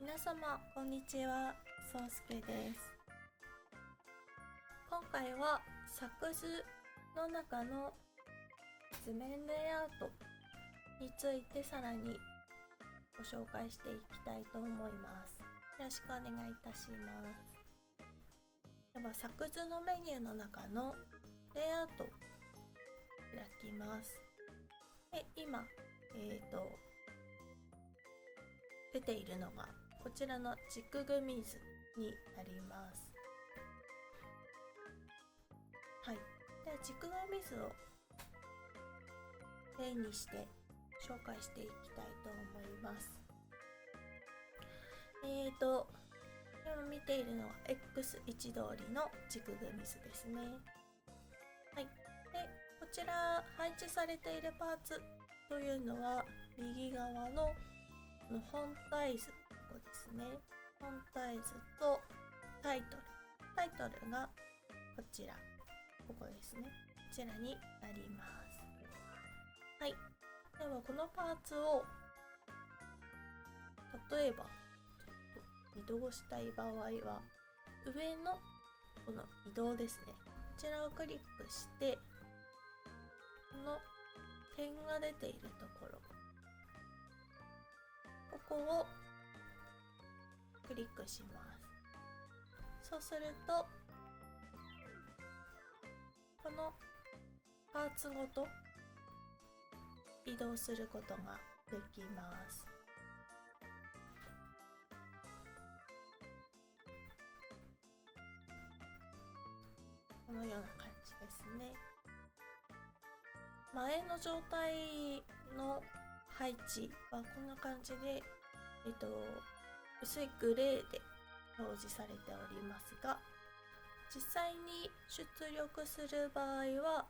皆様こんにちは、そうすけです。今回は作図の中の図面レイアウトについてさらにご紹介していきたいと思います。よろしくお願いいたします。では作図のメニューの中のレイアウトを開きます。で今、出ているのがこちらの軸組図になります。はい、で軸組図を例にして紹介していきたいと思います。今見ているのは X 位置通りの軸組図ですね。はい、でこちら配置されているパーツというのは右側の本体図、ここですね。本体図とタイトルがこちら、ここですね。こちらになります。はい、ではこのパーツを例えば移動したい場合は上のこの移動ですね、こちらをクリックしてこの点が出ているところ、ここをクリックします。そうするとこのパーツごと移動することができます。このような感じですね。前の状態の配置はこんな感じで、薄いグレーで表示されておりますが、実際に出力する場合は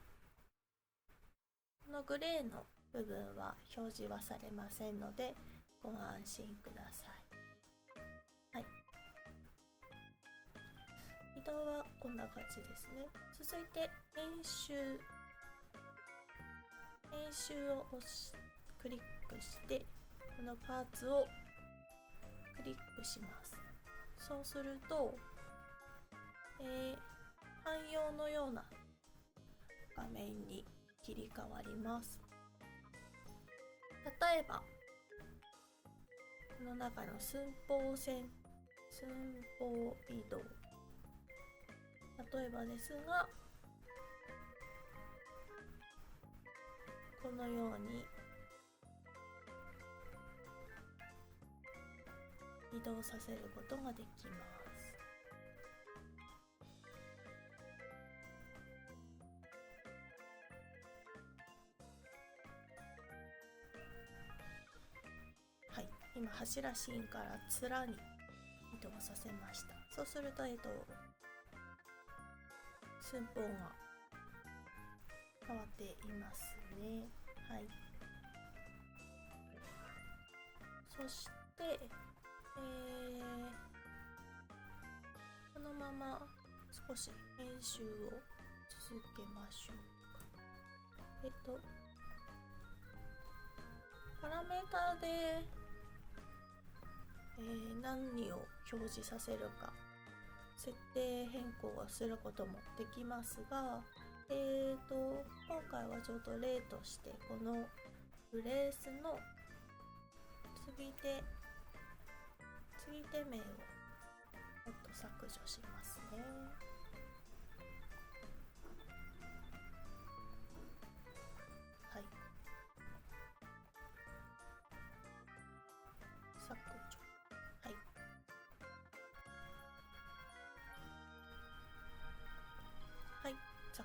このグレーの部分は表示はされませんのでご安心ください。はい、移動はこんな感じですね。続いて編集をクリックしてこのパーツをクリックします。そうすると、汎用のような画面に切り替わります。例えばこの中の寸法移動、例えばですがこのように移動させることができます。はい、今柱シーンから面に移動させました。そうすると寸法が変わっていますね。はい、そして、このまま少し編集を続けましょう。パラメータで、何を表示させるか設定変更をすることもできますが、今回はちょっと例としてこのブレースの継ぎ手名を削除しますね。はい、削除。はい、はい、削除で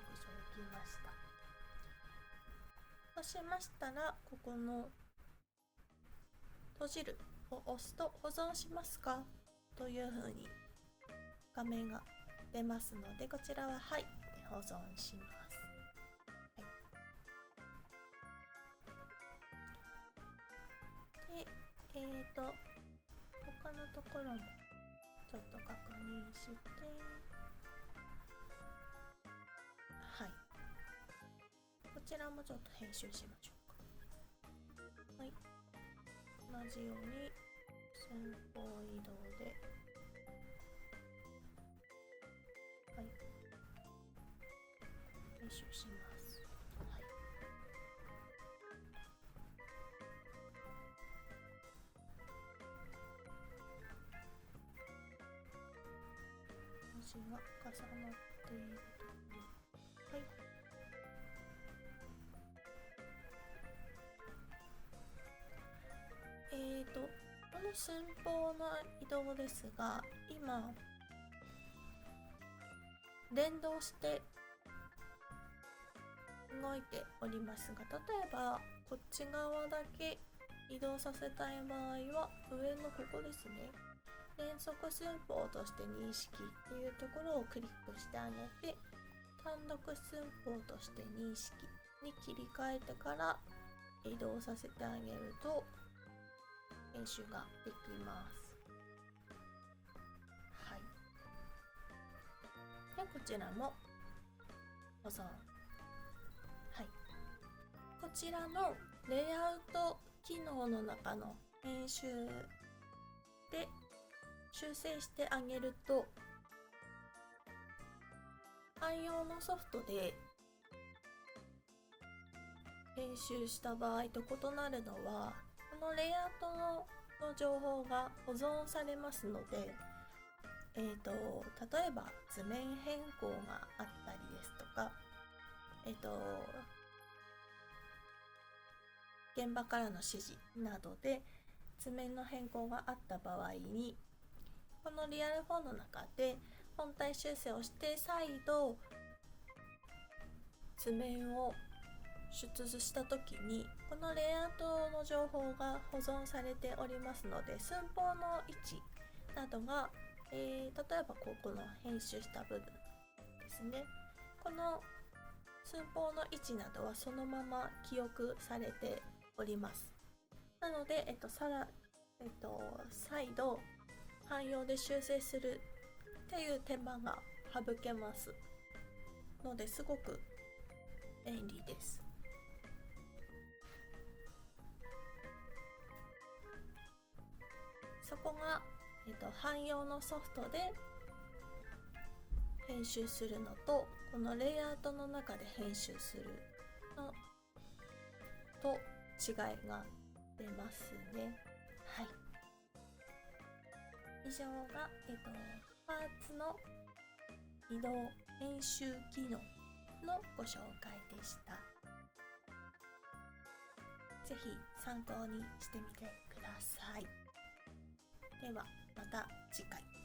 きました。そうしましたらここの閉じるを押すと保存しますかというふうに画面が出ますので、こちらははいで保存します。で、他のところもちょっと確認して、はい、こちらもちょっと編集しましょうか。はい、同じように前方移動で、はい、編集します。はい、文字が重なっているところ、はい、この寸法の移動ですが、今連動して動いておりますが、例えばこっち側だけ移動させたい場合は上のここですね、連続寸法として認識っていうところをクリックしてあげて、単独寸法として認識に切り替えてから移動させてあげると編集ができます。はい。で、こちらも保存。はい。こちらのレイアウト機能の中の編集で修正してあげると、汎用のソフトで編集した場合と異なるのは、このレイアウトの情報が保存されますので、例えば図面変更があったりですとか、現場からの指示などで図面の変更があった場合に、このリアルフォンの中で本体修正をして再度図面を出図した時に、このレイアウトの情報が保存されておりますので、寸法の位置などが、例えばここの編集した部分ですね、この寸法の位置などはそのまま記憶されております。なので、再度汎用で修正するっていう手間が省けますので、すごく便利です。そこが、汎用のソフトで編集するのと、このレイアウトの中で編集するのと違いが出ますね。はい。以上が、パーツの移動編集機能のご紹介でした。ぜひ参考にしてみてください。ではまた次回。